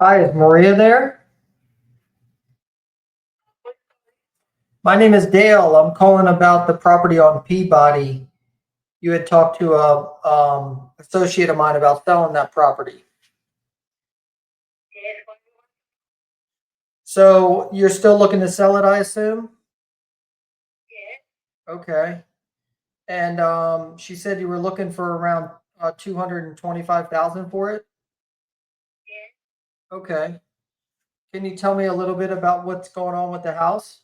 Hi, is Maria there? My name is Dale. I'm calling about the property on Peabody. You had talked to a associate of mine about selling that property. So you're still looking to sell it, I assume? Okay. And she said you were looking for around 225,000 for it. Okay. Can you tell me a little bit about what's going on with the house?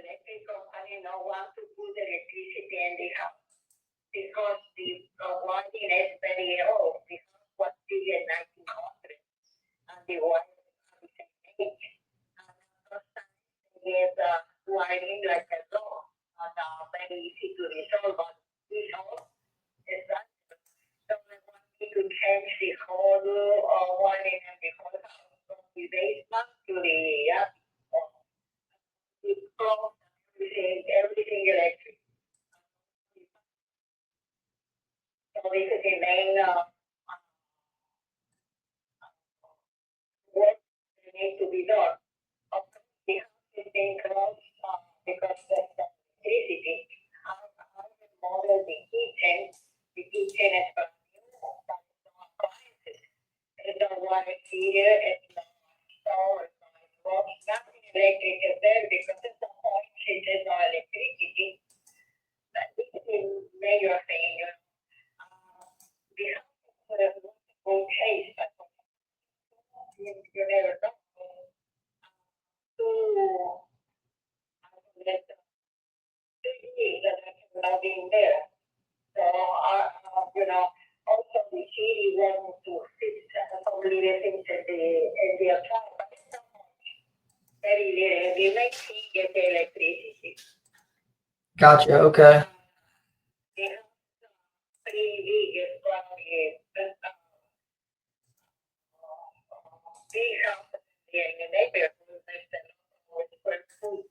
Electric company no want to put electricity in the house because the wiring is very old. The house was built in 1900 and the wiring is age. And sometimes they get wiring like a dog and very easy to resolve. But this house is that. So we want to change the whole wiring and the whole house from the basement to the attic. Everything electric. So this is the main work that needs to be done. Of course, the house is being closed because of the electricity. I remodeled the kitchen. The kitchen is brand new, but no appliances. There's no water heater, it's no stove, it's no stove. Nothing electric is there because at some point there's no electricity. But this is a major thing. The house is okay, but you never know. So, that 2 years that I have not been there. So, also the city wants to fix some little things in the account, but it's not much. Very little. The main thing is the electricity. Gotcha. Okay. The house pretty big, it's probably big house in the neighborhood, there's a lot of square foot.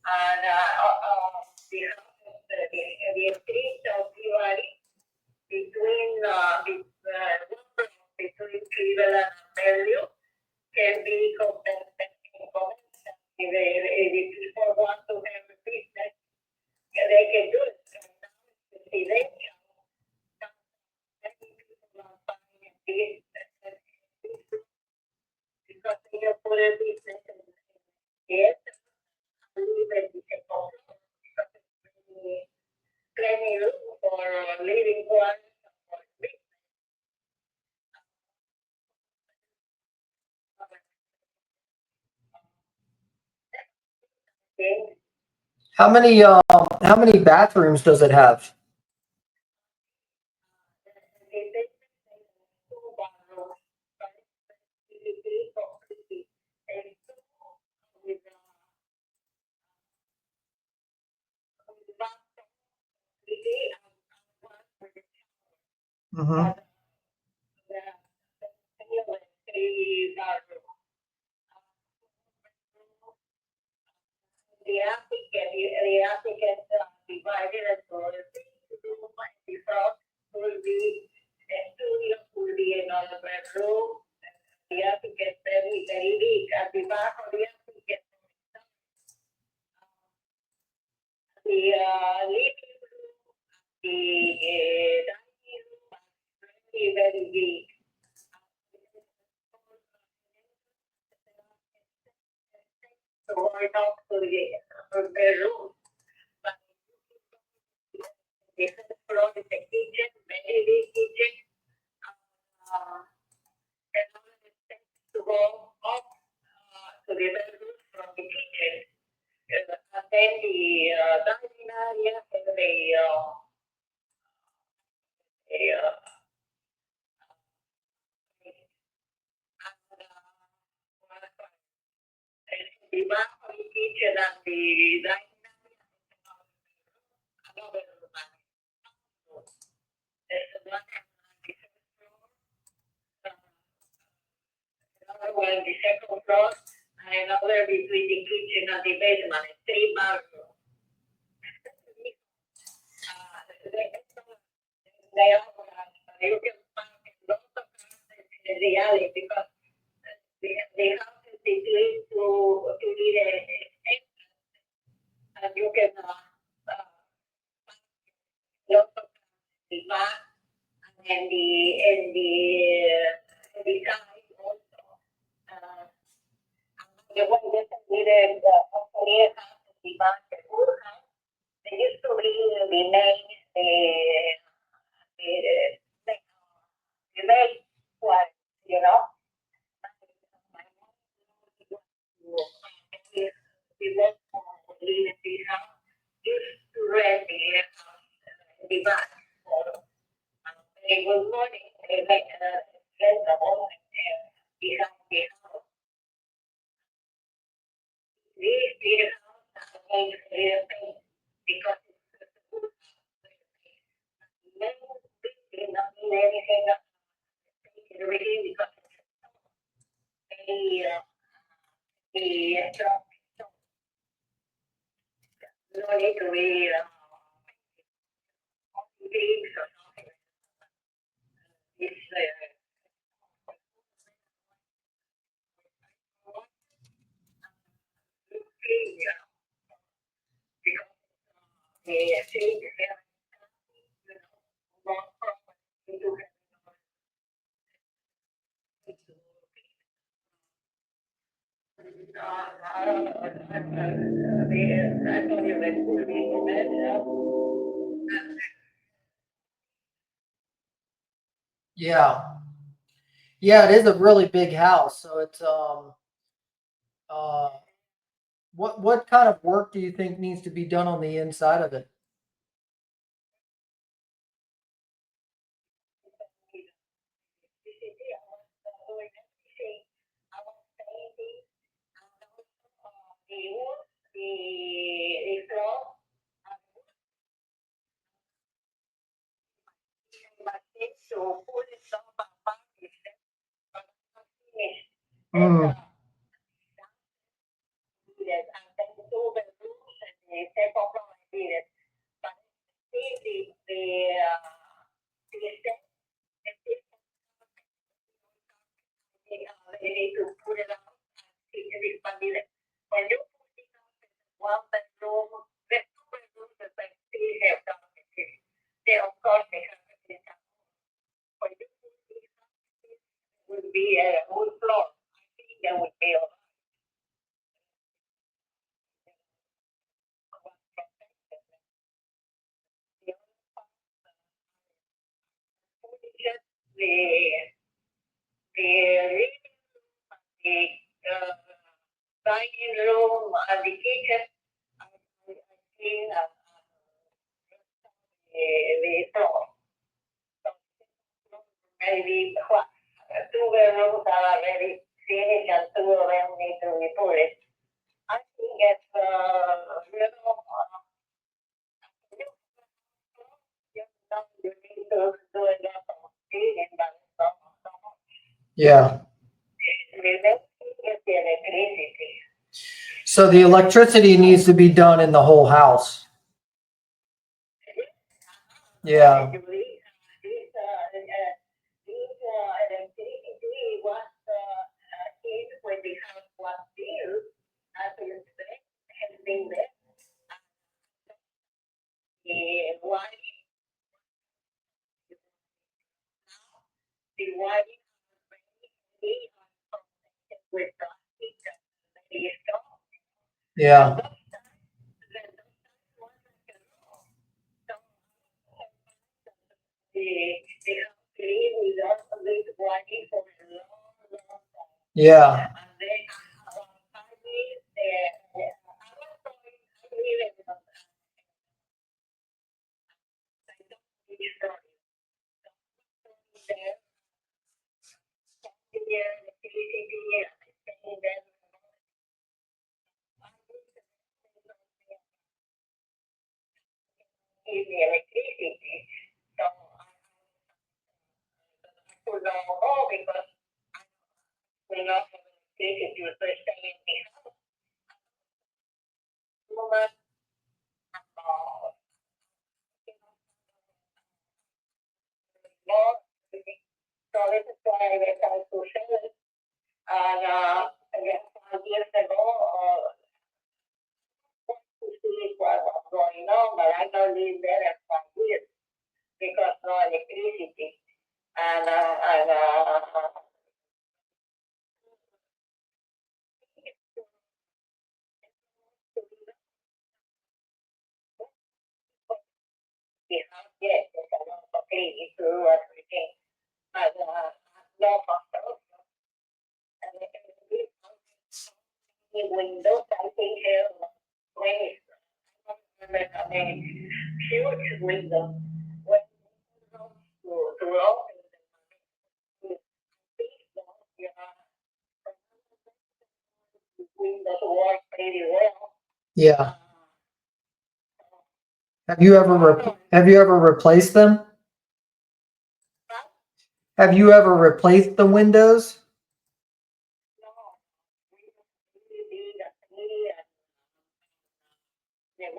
And the house, the street of Diwali between between Cleveland and Bellevue can be compared in comments. If the people want to have a business, they can do it. And now it's residential. Many people are buying a business because they have put a business in it. I believe that it's a problem because it's plenty room for living quarters and for business. How many bathrooms does it have? Mm-hmm. The applicant divided as well. The first will be a studio, will be another bedroom. The applicant very big. At the back of the applicant, the living room, the dining room, very big. So I talked to the room, but the first floor is a kitchen, very big kitchen. And all the steps to go up to the bedroom from the kitchen. And then the dining area and the back of the kitchen and the dining area, another room. There's one on the first floor, another one on the second floor, another between the kitchen and the basement, 3 bedrooms. They are, you can find lots of houses in the alley because the house is between to the and you can lots of the back and the side also. The one that needed near house in the back, the old house, they used to be the main the main one, you know. We went for the house, used to rent the house in the back. They were morning, they rent the home behind the house. This the house made real thing because it's a good house. Did not mean anything really because they no need to be leaves or something. It's because they think Yeah. Yeah, it is a really big house. So it's uh what kind of work do you think needs to be done on the inside of it? the floor, but it's so full of Mm, needed, and then two bedrooms and the second floor needed. But see the extent, they need to put it out and expand it. When you put it out in one bedroom, the two bedrooms that they still have done it. They of course they have it. When you put it out, it would be a whole floor. I think that would be all just the living room, the dining room, and the kitchen. I think the floor. Maybe two bedrooms are already finished and two of them need to be put. I think it's you know you need to do a lot of cleaning, but so yeah. the next thing is the electricity. So the electricity needs to be done in the whole house. Yeah. This electricity was in when the house was built, as you say, has been there. The wiring, the wiring with plastic very strong. Yeah. They have to live without this wiring for a long time. Yeah. And then around 5 years, I was going, I live in I don't really story. There, electricity, I think that is the electricity. So I could not go because we lost electricity. electricity to stay in the house. Woman, more, so this is why I decided to sell it. And again, 5 years ago, to see what was going on, but I don't live there at 5 years because no electricity. And the house, yes, it's a lot of cleaning to do everything, but no hostels. And the windows, I think, have 20, I don't remember how many huge windows. When to open the windows work pretty well. Yeah. Have you ever replaced them? Have you ever replaced the windows? No, we did a clean and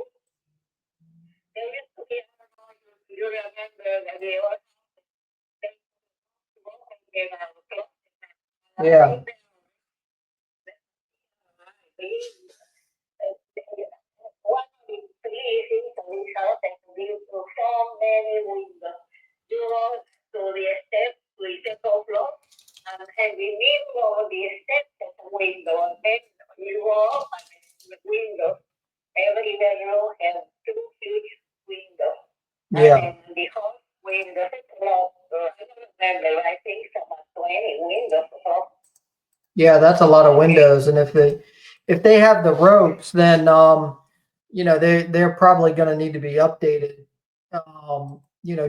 they used to be, I don't know if you remember that they all Yeah. One of the pleasing to this house and to be so many windows. You go to the steps to the second floor, and in the middle of the steps is a window, and then you go up and the window. Every bedroom has 2 huge windows. Yeah. And the whole window, I don't remember, I think about 20 windows or so. Yeah, that's a lot of windows. And if they have the ropes, then they're probably going to need to be updated.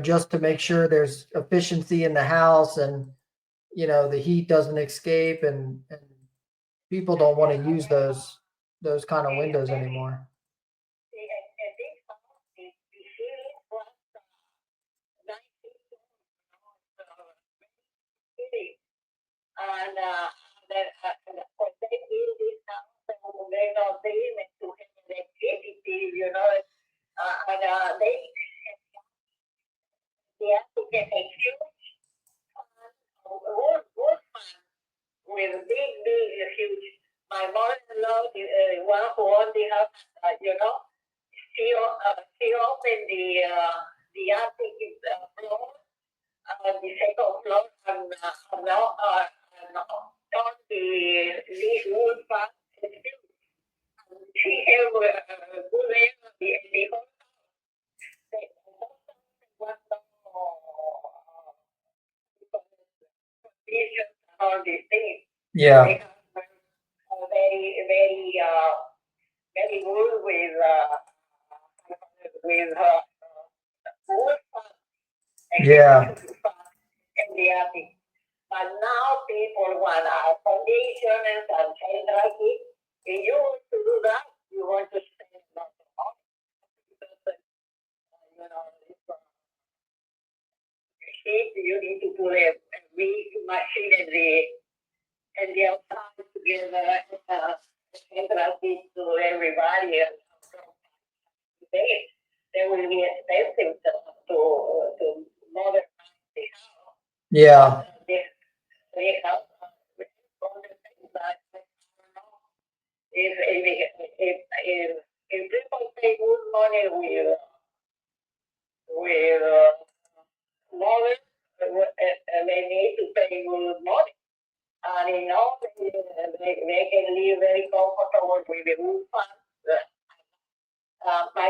Just to make sure there's efficiency in the house and the heat doesn't escape and people don't want to use those kind of windows anymore. And this house, the ceiling was 19, and when they build this house, they're not able to have electricity, and they have to get a huge wood fan with big, huge. My mother-in-law, the one who owned the house, she opened the attic floor, the second floor, and now on this wood fan. She have good air in the whole was conditions and all these things. Yeah. They are very good with wood fan Yeah. in the attic. But now people want air conditioners and central heat. If you want to do that, you want to spend a lot of money. Because, it's heat, you need to put a big machine in the outside to give central heat to everybody. And they will be expensive to modernize the house. Yeah. They have if people pay good money with modern, they need to pay good money. And they can live very comfortable with the wood fans. My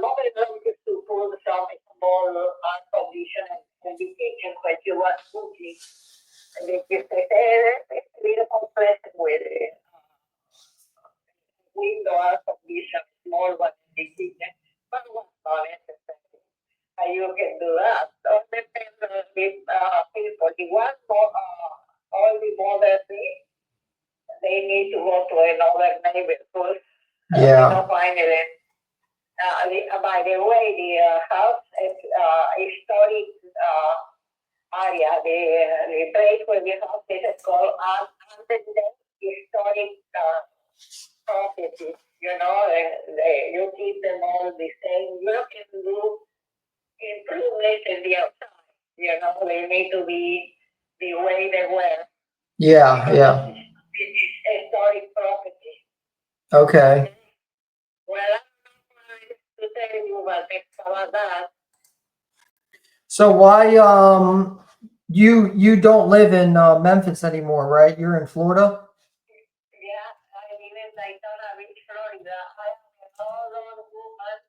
mother-in-law used to put some small air conditioner in the kitchen when she was cooking. And they used to say, it's a little compressed with window air conditioner, small one in the kitchen, but it was not necessary. You can do that. So it depends on the people. The ones all the modern things, they need to go to another neighborhood. Yeah. We don't find it. By the way, the house is historic area. The place where the house is called Haunted Day. historic properties, you know, you keep them all the same. You can do improvements in the outside, you know, they need to be the way they were. Yeah, yeah. It's historic property. Okay. Well, I don't know to tell you about that. So why you don't live in Memphis anymore, right? You're in Florida? Yeah, I live in Daytona Beach, Florida. I am an older woman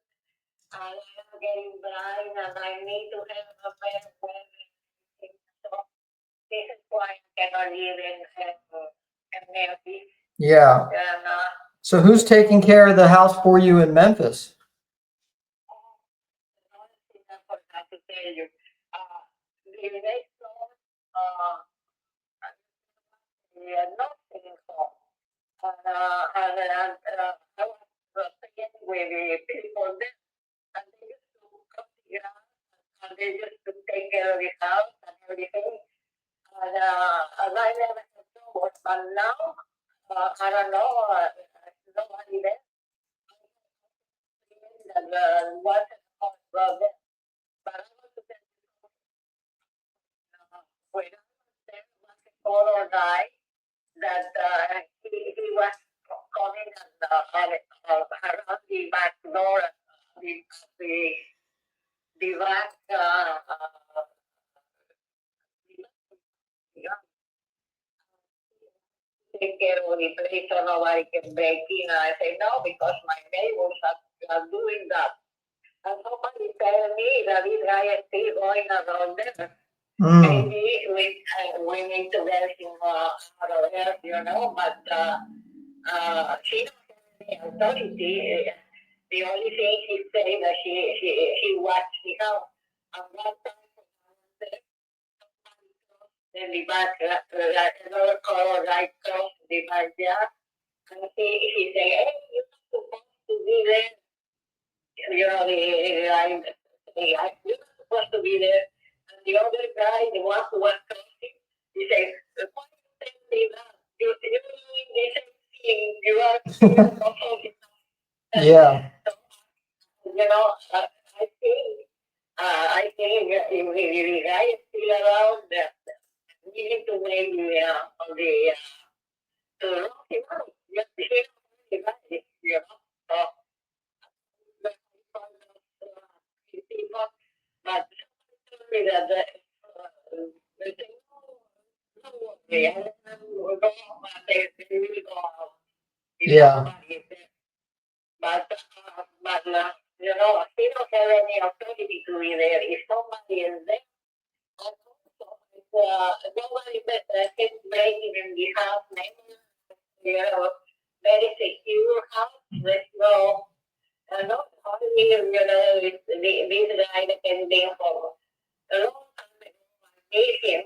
and I am getting blind and I need to have a better weather. So this is why I cannot live in Memphis. Yeah. And So who's taking care of the house for you in Memphis? another thing I forgot to tell you, the next door, uh, the nursing home, I was staying with the people there, and they used to cut the grass, and they used to take care of the house and everything. And I never had trouble, but now, I don't know, nobody there. That wasn't about them. But I want to tell you, when I was there, was a photo guy that he was coming around the back door, the, the back, take care of the place so nobody can break in. And I say, no, because my neighbors are doing that. And somebody tell me that this guy is still going around there. Maybe we need to get him out of there, you know, but she don't have any authority. The only thing she said that she watched the house. And one time, in the back, another color right across the backyard, and he said, hey, you're not supposed to be there. You know, you're not supposed to be there. And the other guy, the one who was crossing, he said, why you tell me that? You're doing the same thing. You are here also. Yeah. You know, I think if the guy is still around, we need to maybe on the to lock him out. Just the guy, you know. So, people, but somebody told me that they say, no, okay, I don't know, but they will go out. If Yeah. somebody is there. But you know, he don't have any authority to be there. If somebody is there, and also, nobody can break in the house, maybe, you know, very secure house. There's no only, you know, this guy that can be for a long time ago. I need him.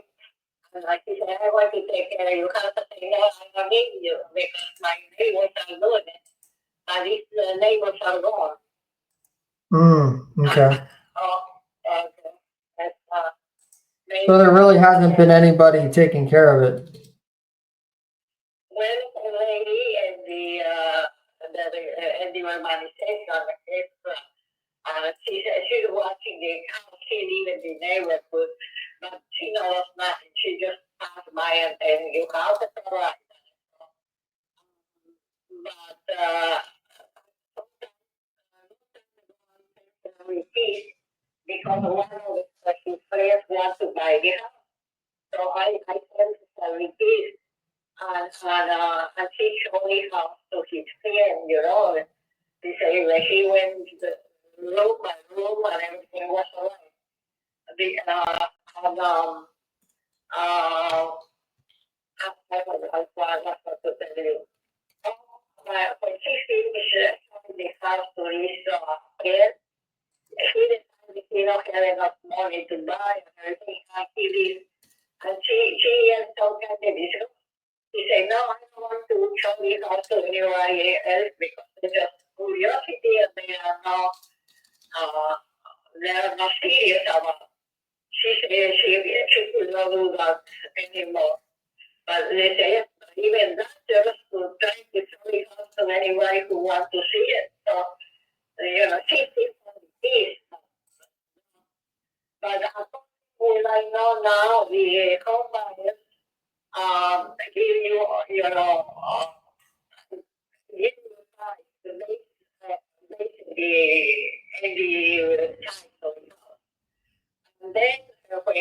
And like he said, I want to take care of you. Have to say, no, I don't need you because my neighbors are doing it. But these neighbors are gone. Okay. Oh, okay. That's, So there maybe, really hasn't been anybody taking care of it. well, the lady and the urbanization, she's watching the house, she lives in the neighborhood, but she knows nothing. She just passed by and you house is all right. But repeat because one of his friends wants to buy the house. So I sent a repeat and she showed me house to his friend, you know. He said that he went room by room and everything was all right. The, and, uh, I forgot to tell you. When he finished the house to his friend, he decided he don't have enough money to buy and everything. And he did. And she and some kind of issue. He said, no, I don't want to show this house to anybody else because it's just curiosity and uh, they are not serious about. She said she could not do that anymore. But they say, even doctors who try to show it off to anybody who wants to see it. So, she seems on the piece. But what I know now, the home buyers give you, give you price, the price of the house. And then when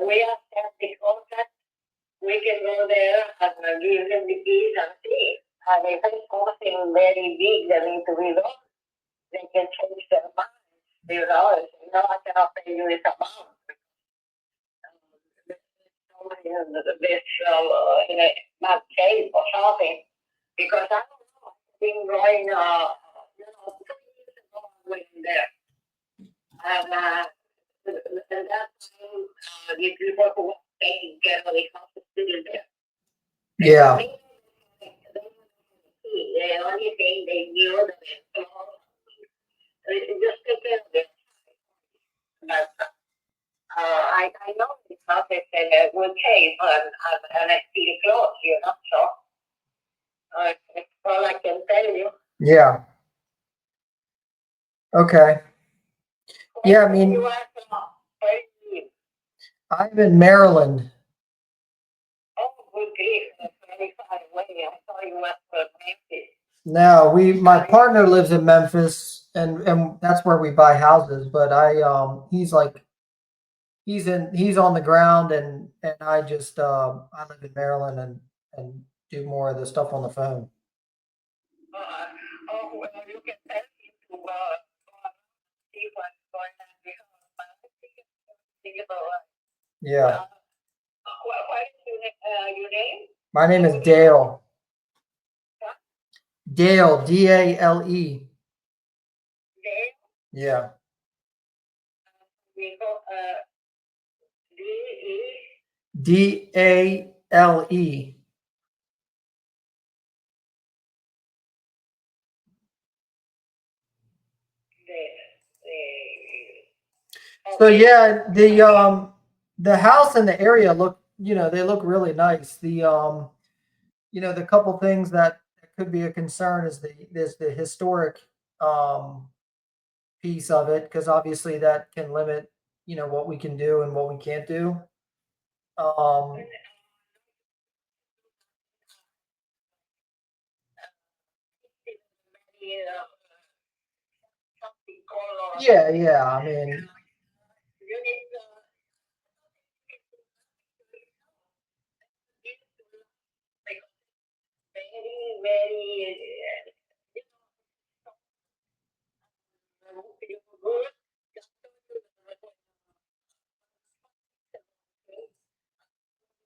we accept the contract, we can go there and give them the keys and see. And if it's something very big that needs to be done, they can change their mind. I cannot pay you this amount. This in a bad shape or something. Because I don't know, I've been going, 2 years ago I went there. And at that time, the people who were taking care of the house is still there. Yeah. The only thing they knew that just take care of it. But I know it's not a good shape and I see the clothes, so that's all I can tell you. Yeah. Okay. Yeah, I mean, You are from where do you live? I'm in Maryland. Oh, good grief, that's very far away. I thought you were from Memphis. No, my partner lives in Memphis, and that's where we buy houses. But he's on the ground, and I just I live in Maryland and do more of the stuff on the phone. Well, you can tell me to see what's going on because Yeah. what is your name? My name is Dale. Huh? Dale, Dale. Dale? Yeah. We go, D-E? Dale. So Okay. yeah, the house and the area look, they look really nice. The couple things that could be a concern is the historic um piece of it, because obviously that can limit, what we can do and what we can't do. Um Yeah, something color. yeah, I mean, You need like very, very good.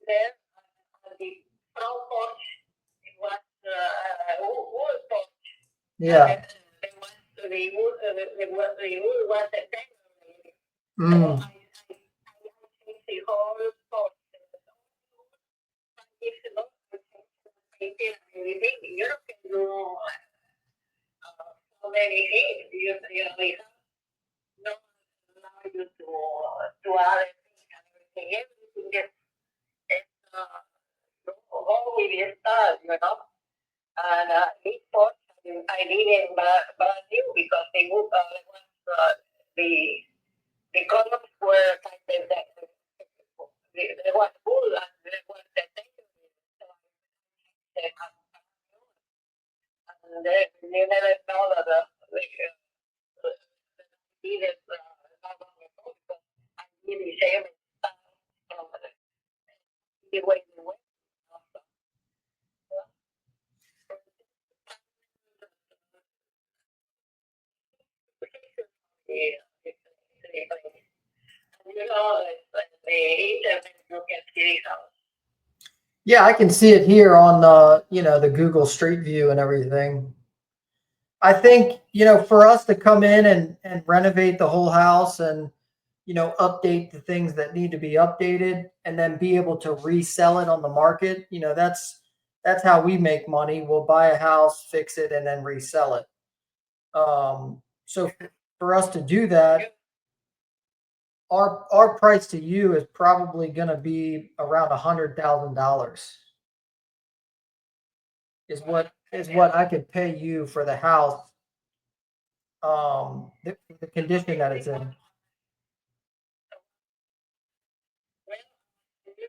There, the front porch was wood porch. yeah. The wood was a temporary. So Mm, I changed the whole porch. Years ago, I painted everything. You can do so many things. We have no allow you to add things and everything. Everything is go with your style. And this porch I didn't brand new because they would the the colors were kind of they was full and they was the so and then you never know that the needed not on the phone because I really save it from the way they went. Yeah, the internet you can see how. yeah, I can see it here on the Google Street View and everything. I think, for us to come in and renovate the whole house and, update the things that need to be updated and then be able to resell it on the market, that's how we make money. We'll buy a house, fix it, and then resell it. So for us to do that, our price to you is probably going to be around $100,000. Is what I could pay you for the house. The condition that it's in. Well, to me,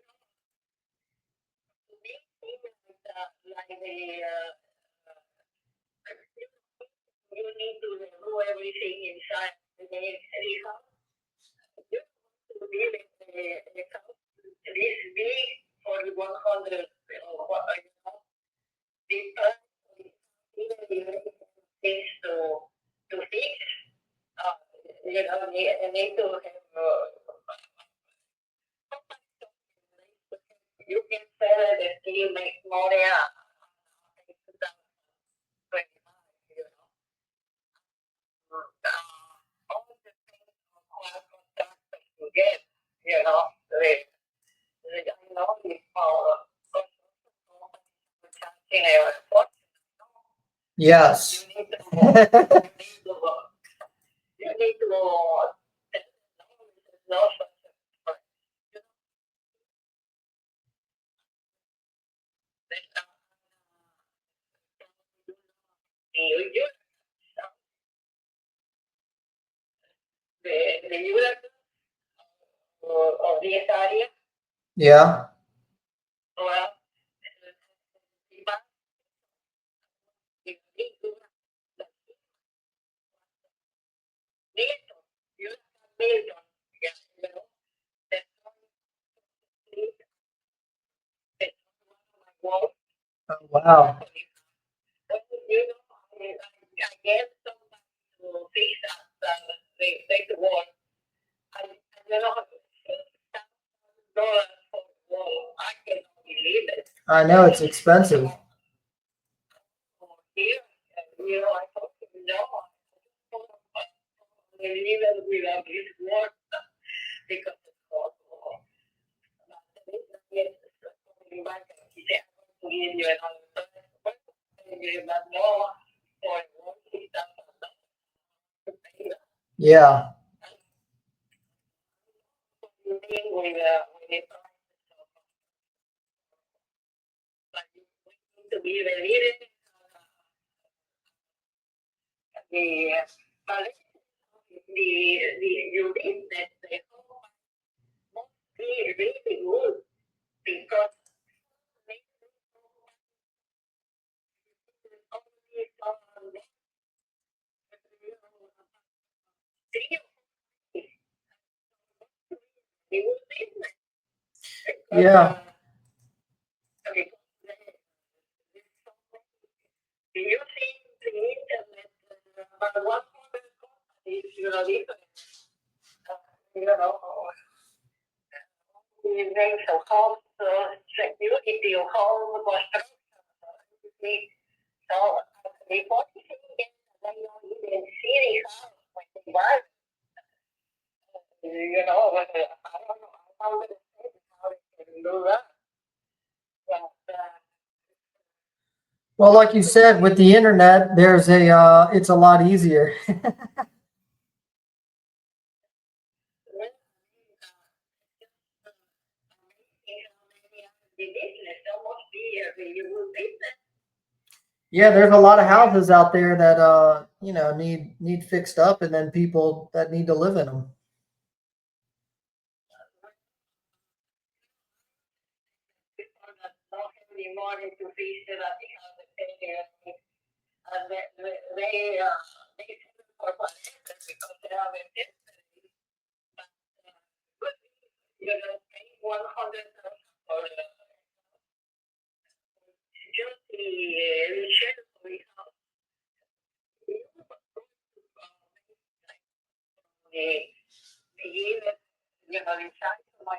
like you need to know everything inside the house. You to be the house this big for 100 what the price even things to fix. Need to have you can sell it and still make more. All the things require contractors to get, I know it's for charging a Yes. you need to you need to no you the unit of this area. Yeah. Well, you build on, that's wall. Oh, wow. I guess somebody to fix that, the wall. I don't know, $1,000 for the wall. I cannot believe it. I know it's expensive. Here, I thought, no, even without this wall, because it's possible. Yes, coming back, he said, I'm going to give you another $1,000. But no, for a wall, he doesn't pay that. Yeah. With the but you need to be related the the you read that the home must be really good because they only on Yeah. Do you think the internet one is residential homes, security of home construction, so the policy is they don't even see the house when they buy it. I don't know. I don't understand how they can do that. But Well, like you said, with the internet, it's a lot easier. the business almost be you will business. Yeah, there's a lot of houses out there that need fixed up, and then people that need to live in them. People that don't have any money to fix it up because they for whatever because they have a business. But pay 100,000 for just the share of the house. The unit, the size of my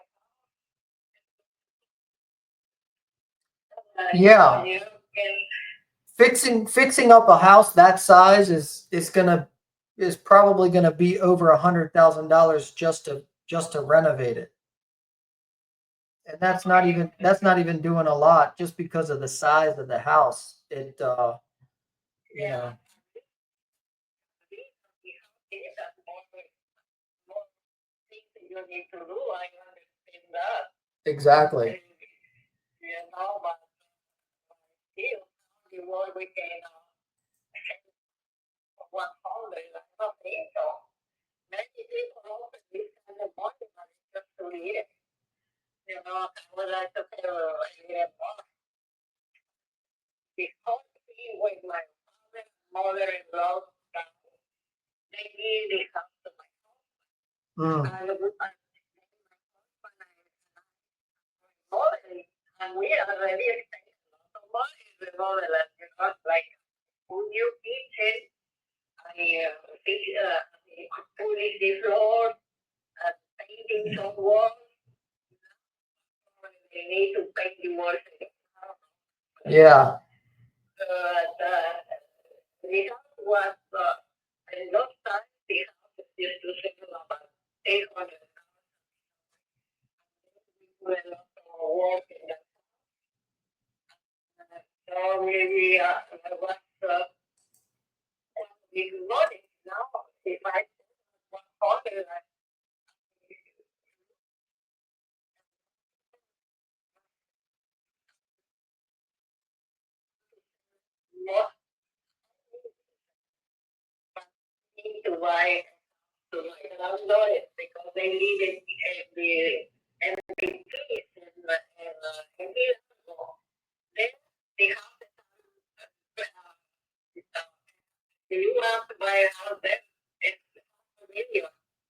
Yeah. you can Fixing up a house that size is probably gonna be over $100,000 just to renovate it. And that's not even doing a lot just because of the size of the house. You know, you need to do. I understand that. Exactly. You know, but still, the more we can one hundred, I don't think so. Many people offer this kind of money, but it's just to live. You know, I would like to have a little more. Because when my father and mother-in-law died, they gave the house to my Mm. and mother, and we already spent a lot of money in the motherland, you know, like food you kitchen, pulling the floor, painting some walls. They need to paint the walls. Yeah. The house was, in those times, the house used to sell about 800. We were not working that. So maybe I was big money now. If I 100, not need to buy to my landlord because they live in the keys and then they have you have to buy a house then it's million.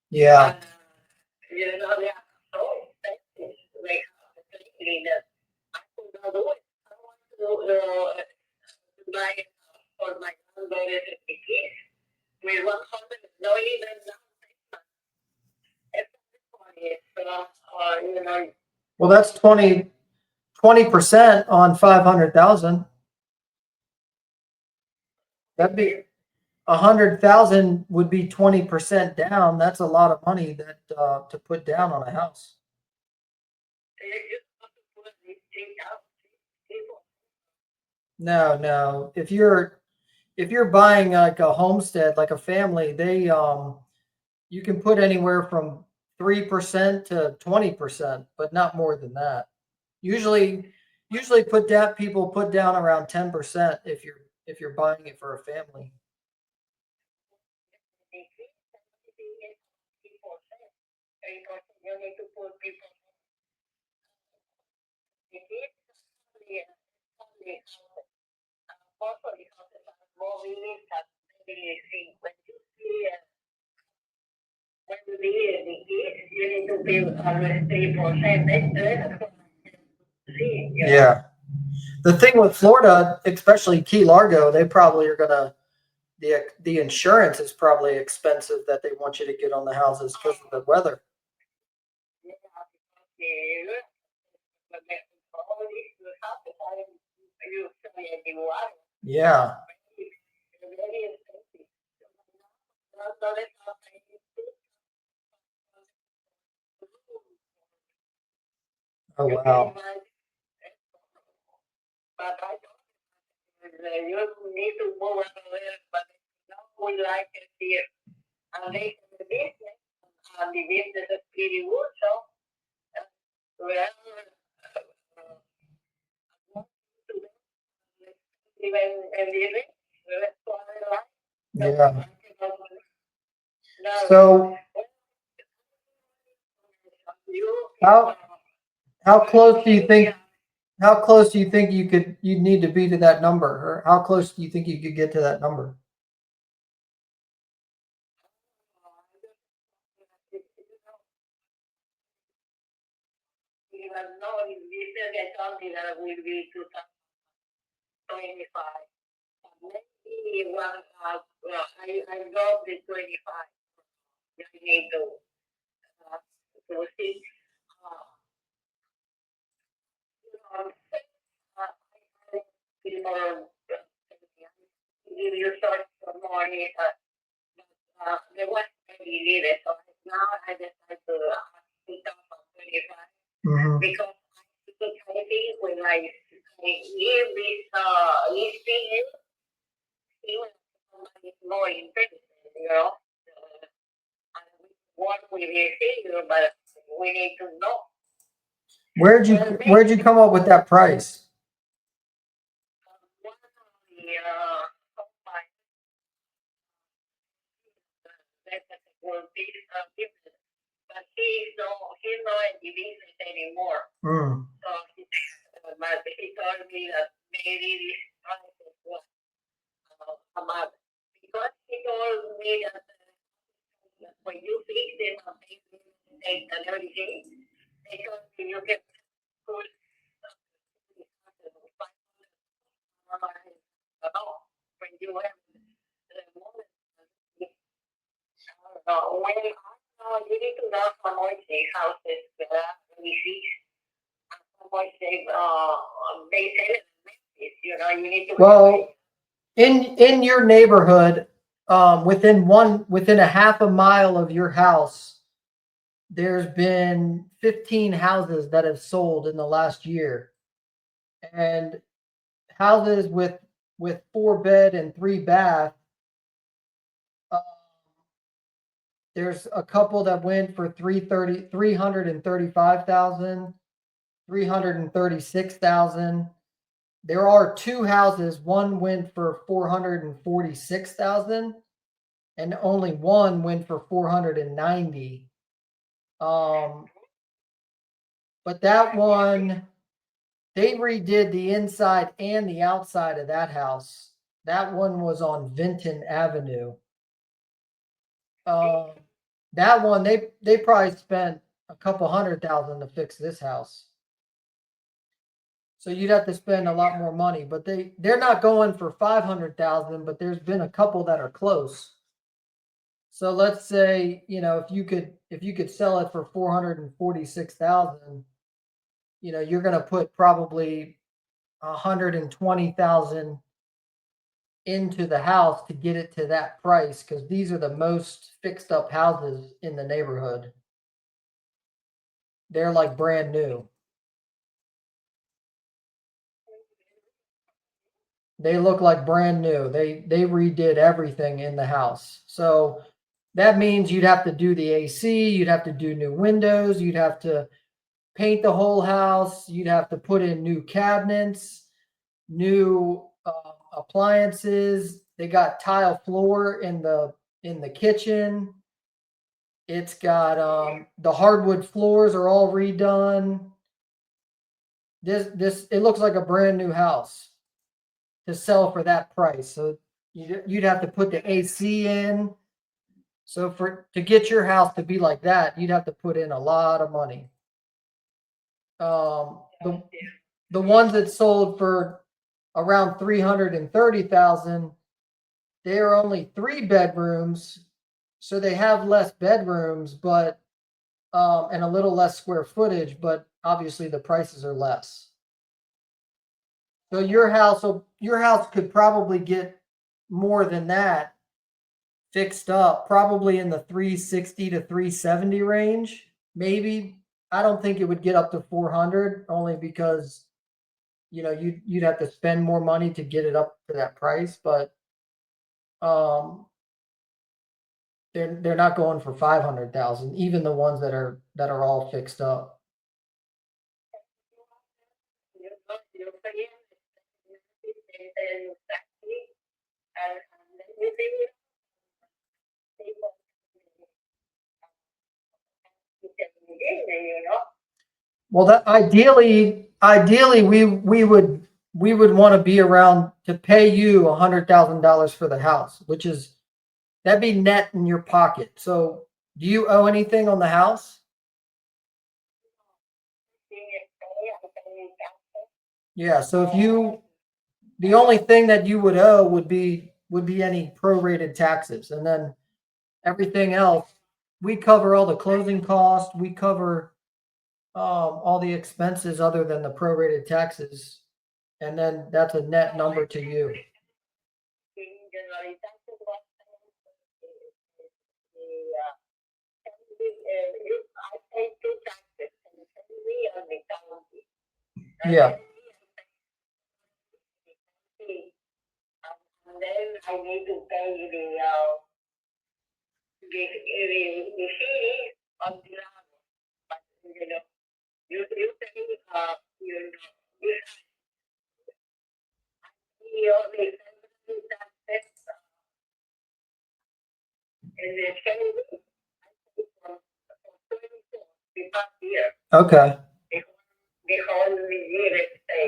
Yeah. You know, they are so expensive. They have to clean it. I could not do it. I want to buy it for my landlord and the kids with 100, no even down payment. You know, Well, that's 20% on 500,000. That'd be 100,000 would be 20% down. That's a lot of money that to put down on a house. you have to put these things out. People, No. If you're buying like a homestead, like a family, they you can put anywhere from 3% to 20%, but not more than that. Usually people put down around 10% if you're buying it for a family. they keep people say, because you need to put people, the kids, the also because it's more meaning that maybe see when you see when you see the kids, you need to pay always 3%. That's see, you know. Yeah. The thing with Florida, especially Key Largo, they probably are gonna the insurance is probably expensive that they want you to get on the houses because of the weather. Yeah, because but then all this will happen. You say the water. Yeah. Very expensive. Not only Oh you can wow. imagine, but I don't. You need to move away, but now we like it here. And they have the business, and the business is pretty good, so well, even and living, let's go on. Yeah. No, So you, how how close do you think how close do you think you'd need to be to that number? Or how close do you think you could get to that number? even though this they told me that will be 2025. Maybe one, I love the 25. I need to see, uh, people give you sort of money, they want to leave it. So now I decided to 2025 Mm-hmm. because I think when I leave this listing, even somebody is more interested, you know. And we work with the figure, but Where'd you come up with that price? One of the my that will be different, but he's not in the business anymore. Mm. So but he told me that maybe this price was a month because he told me that when you fix them and everything, they told me you can put when you have the moment. When you need to know how much the houses really fix, how much they sell it. You know, you need to. Well, in your neighborhood, within a half a mile of your house, there's been 15 houses that have sold in the last year, and houses with 4 bed and 3 bath. Um, there's a couple that went for 335,000, 336,000. There are 2 houses. One went for 446,000, and only one went for 490. But that one, they redid the inside and the outside of that house. That one was on Vinton Avenue. That one, they probably spent a couple $100,000 to fix this house. So you'd have to spend a lot more money, but they're not going for 500,000, but there's been a couple that are close. So let's say, if you could sell it for 446,000, you're going to put probably 120,000 into the house to get it to that price, because these are the most fixed up houses in the neighborhood. They're like brand new. They look like brand new. They redid everything in the house. So that means you'd have to do the AC, you'd have to do new windows, you'd have to paint the whole house, you'd have to put in new cabinets, new appliances. They got tile floor in the kitchen. It's got the hardwood floors are all redone. This it looks like a brand new house to sell for that price. So you'd have to put the AC in. So to get your house to be like that, you'd have to put in a lot of money. The ones that sold for around 330,000, they are only 3 bedrooms, so they have less bedrooms, but and a little less square footage, but obviously the prices are less. So your house could probably get more than that fixed up, probably in the 360 to 370 range, maybe. I don't think it would get up to 400, only because you'd have to spend more money to get it up to that price, but they're not going for 500,000, even the ones that are all fixed up. Well, that ideally we would want to be around to pay you $100,000 for the house, which is that'd be net in your pocket. So, do you owe anything on the house? Yeah. So the only thing that you would owe would be any prorated taxes, and then everything else we cover all the closing costs. We cover all the expenses other than the prorated taxes, and then that's a net number to you. Yeah. And then I need to pay the fee on the land. But, you say, you see all the families that in the family from 24 the past year. Okay. The whole year, let's say,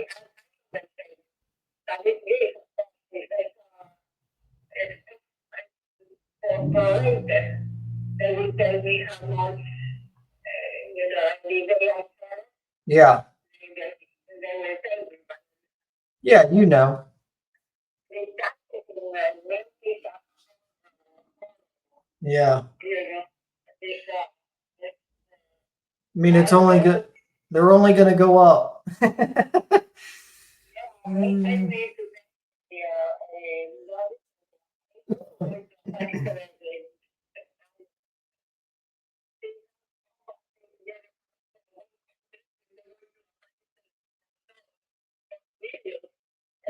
that is this. For later, then we tell me how much, the day after, Yeah. then they tell me, but Yeah, you know. the taxes in Memphis are, Yeah. this, I mean, it's only good. They're only going to go up. I need to be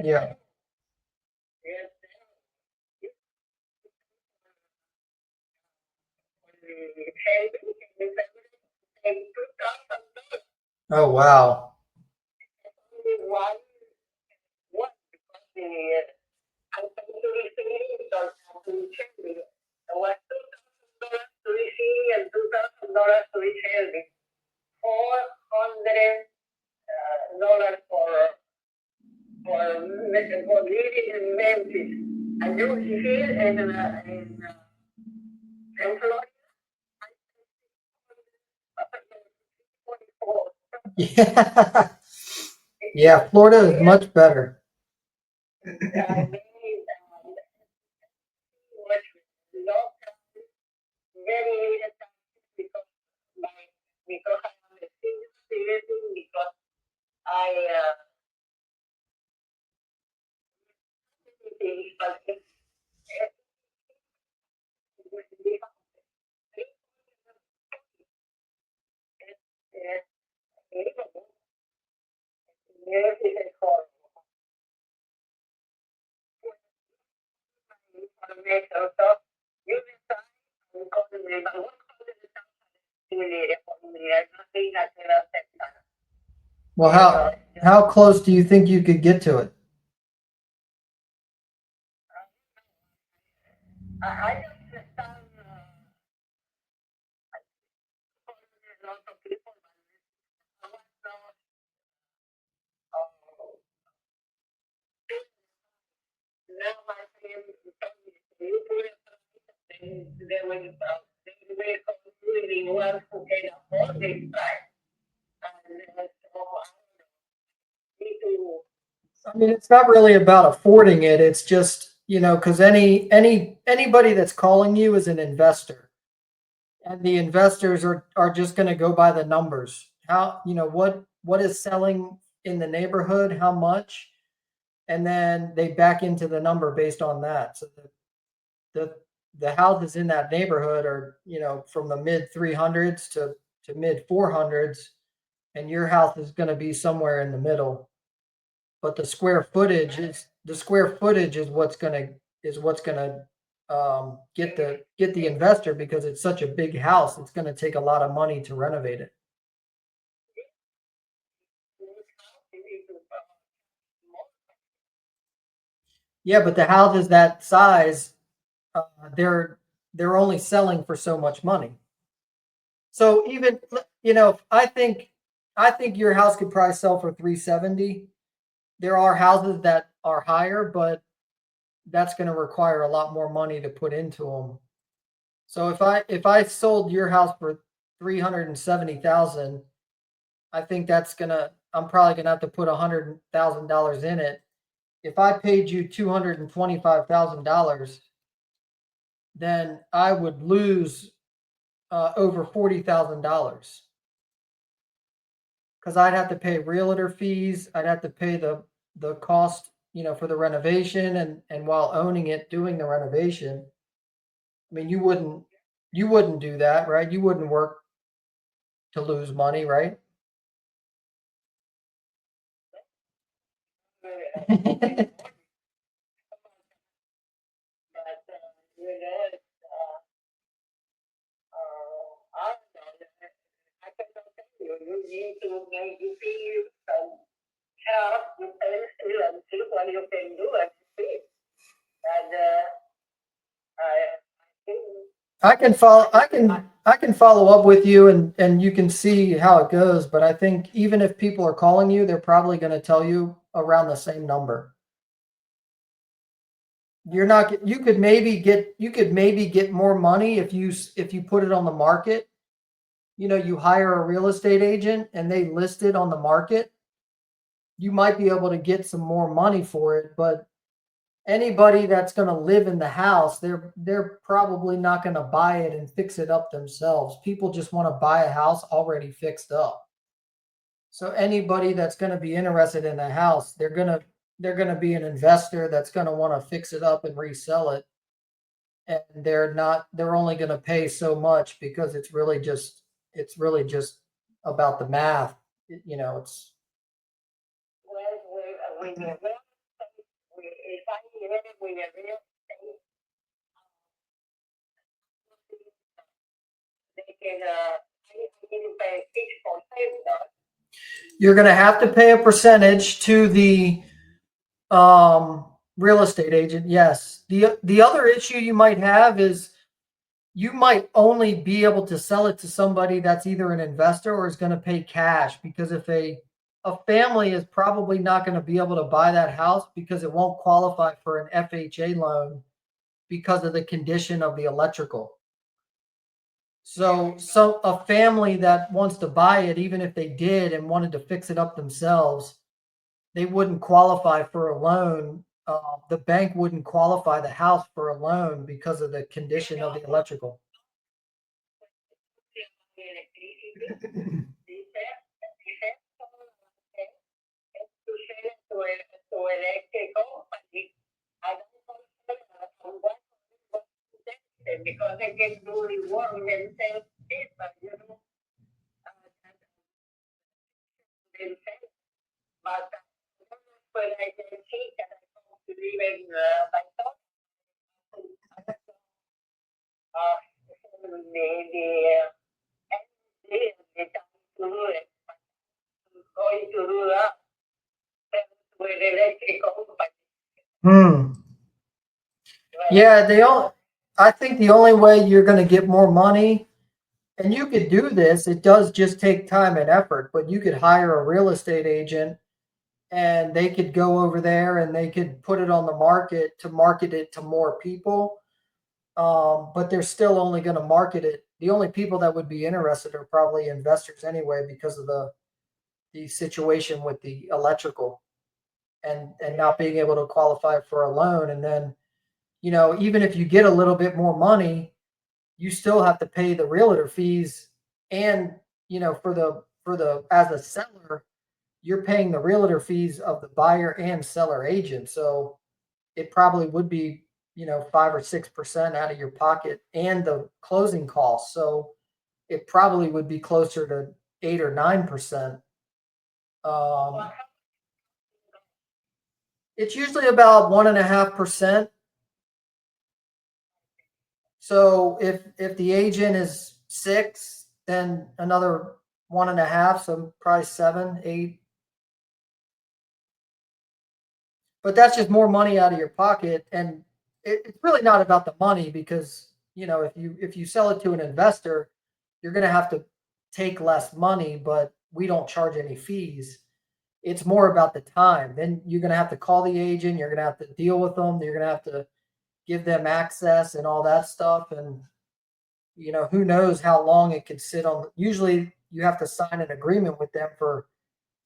Yeah. Oh, wow. $400 for living in Memphis. And you here in Florida, Yeah. Yeah, Florida is much better. very little time because I am a senior citizen, because I but yes, it is for information. So you decide and call me, but what for me? I don't think I can accept that. Well, how close do you think you could get to it? I just stand lots of people, but I was not, now my friend told me, you put it, they will conclude the ones who can afford this price. And so I need to, I mean, it's not really about affording it. It's just, because anybody that's calling you is an investor, and the investors are just going to go by the numbers. How, what is selling in the neighborhood, how much, and then they back into the number based on that. So the the houses in that neighborhood are, from the mid 300s to mid 400s, and your house is going to be somewhere in the middle. But the square footage is what's gonna get the investor, because it's such a big house. It's gonna take a lot of money to renovate it. Yeah, but the houses that size, uh, they're they're only selling for so much money. So even, I think your house could probably sell for 370. There are houses that are higher, but that's going to require a lot more money to put into them. So if I sold your house for 370,000, I think I'm probably gonna have to put $100,000 in it. If I paid you $225,000, then I would lose over $40,000, because I'd have to pay realtor fees. I'd have to pay the cost, for the renovation, and while owning it, doing the renovation. I mean, you wouldn't do that, right? You wouldn't work to lose money, right? but it's, I don't know. I cannot tell you. You need to I can follow. I can follow up with you, and you can see how it goes. But I think even if people are calling you, they're probably going to tell you around the same number. You're not. You could maybe get more money if you put it on the market. You know, you hire a real estate agent and they list it on the market. You might be able to get some more money for it, but anybody that's going to live in the house, they're probably not going to buy it and fix it up themselves. People just want to buy a house already fixed up. So anybody that's going to be interested in a house, they're going to be an investor that's going to want to fix it up and resell it, and they're only going to pay so much because it's really just about the math. You know, it's Well, with the real estate, if I get it with the real estate, they can, I need to pay 6%, though. you're going to have to pay a percentage to the real estate agent. Yes. The other issue you might have is you might only be able to sell it to somebody that's either an investor or is going to pay cash, because if a family is probably not going to be able to buy that house because it won't qualify for an FHA loan because of the condition of the electrical. So a family that wants to buy it, even if they did and wanted to fix it up themselves, they wouldn't qualify for a loan. The bank wouldn't qualify the house for a loan because of the condition of the electrical. Because they get really warm themselves, you know, themselves. But when I can see that I want to live in my thoughts, the time to do it, going to do that with electric company. Hmm. Yeah, I think the only way you're going to get more money, and you could do this, it does just take time and effort, but you could hire a real estate agent and they could go over there and they could put it on the market to market it to more people. But they're still only going to market it. The only people that would be interested are probably investors anyway, because of the situation with the electrical and not being able to qualify for a loan. And then, you know, even if you get a little bit more money, you still have to pay the realtor fees, and you know, for the as a seller, you're paying the realtor fees of the buyer and seller agent. So it probably would be, you know, 5 or 6% out of your pocket and the closing costs. So it probably would be closer to 8 or 9%. Um, it's usually about 1.5%. So if the agent is 6, then another 1.5, so probably 7, 8. But that's just more money out of your pocket, and it's really not about the money, because you know, if you sell it to an investor, you're going to have to take less money, but we don't charge any fees. It's more about the time. Then you're going to have to call the agent. You're going to have to deal with them. You're going to have to give them access and all that stuff, and you know, who knows how long it could sit on. Usually you have to sign an agreement with them for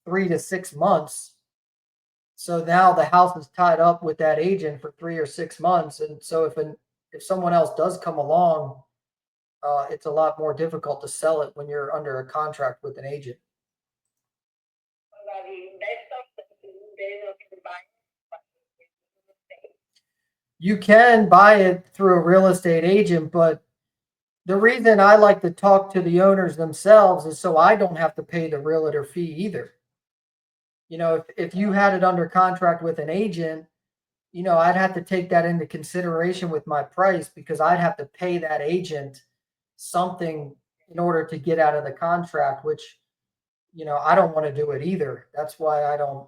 3 to 6 months. So now the house is tied up with that agent for 3 or 6 months. And so if someone else does come along, it's a lot more difficult to sell it when you're under a contract with an agent. You can buy it through a real estate agent, but the reason I like to talk to the owners themselves is so I don't have to pay the realtor fee either. You know, if you had it under contract with an agent, you know, I'd have to take that into consideration with my price, because I'd have to pay that agent something in order to get out of the contract, which, you know, I don't want to do it either. That's why I don't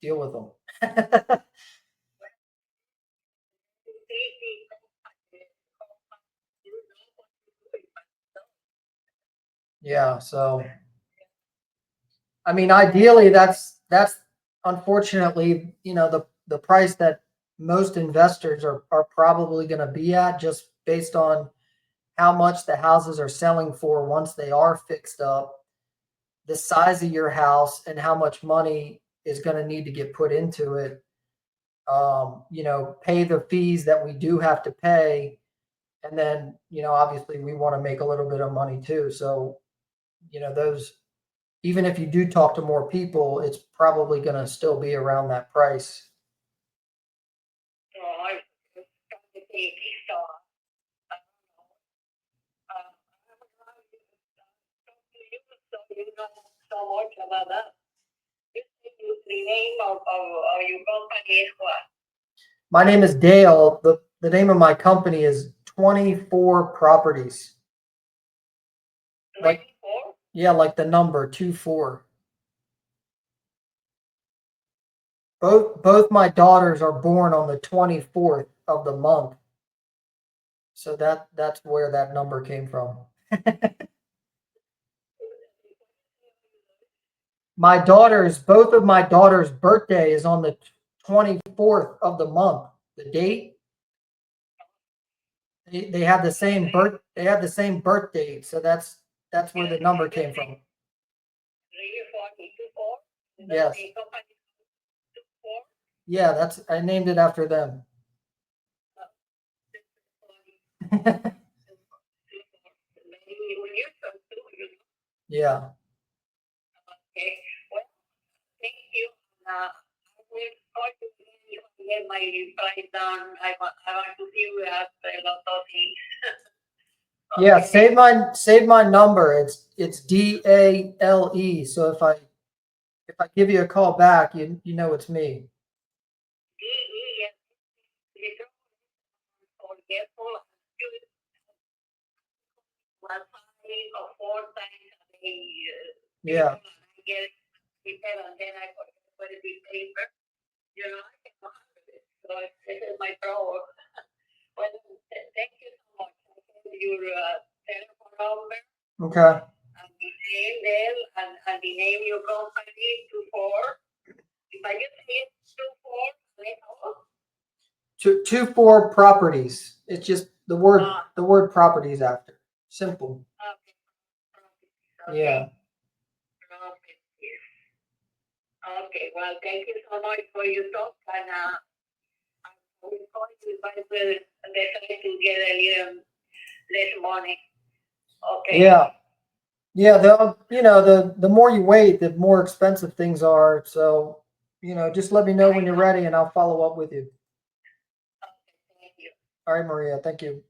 deal with them. Yeah. So, I mean, ideally, that's unfortunately, the price that most investors are probably going to be at, just based on how much the houses are selling for once they are fixed up, the size of your house, and how much money is going to need to get put into it. Pay the fees that we do have to pay, and then obviously we want to make a little bit of money too. So those, even if you do talk to more people, it's probably going to still be around that price. So I was trying to take this I don't know. I would like to talk to you so you know so much about that. You say the name of your company is what? My name is Dale. The name of my company is 24 Properties. Like, 24? yeah, like the number 24. Both my daughters are born on the 24th of the month. So that's where that number came from. Both of my daughters' birthday is on the 24th of the month. The date, they have the same birth date, so that's where the number came from. Really 4? Yes. The company 4? Yeah, I named it after them. Yeah. Okay. Well, thank you. I will call you if I get my price down. I want to see you at a lot of things. Yeah, Okay. save my number. It's DALE. So if I give you a call back, you know it's me. DE, forgetful. One time or 4 times a day. Yeah. I get prepared and then I put it in paper. I cannot handle it. So this is my problem. Well, thank you so much. I have your telephone number Okay. and the name there and the name of your company 24. If I just hit 24, let know. 24 Properties. It's just the word properties after. Simple. Okay. Yeah. Okay. Okay. Well, thank you so much for your talk, and I will call you if I will decide to get a little less money. Okay. Yeah. Yeah, the more you wait, the more expensive things are. So, just let me know when you're ready and I'll follow up with you. Okay. Thank you. All right, Maria. Thank you.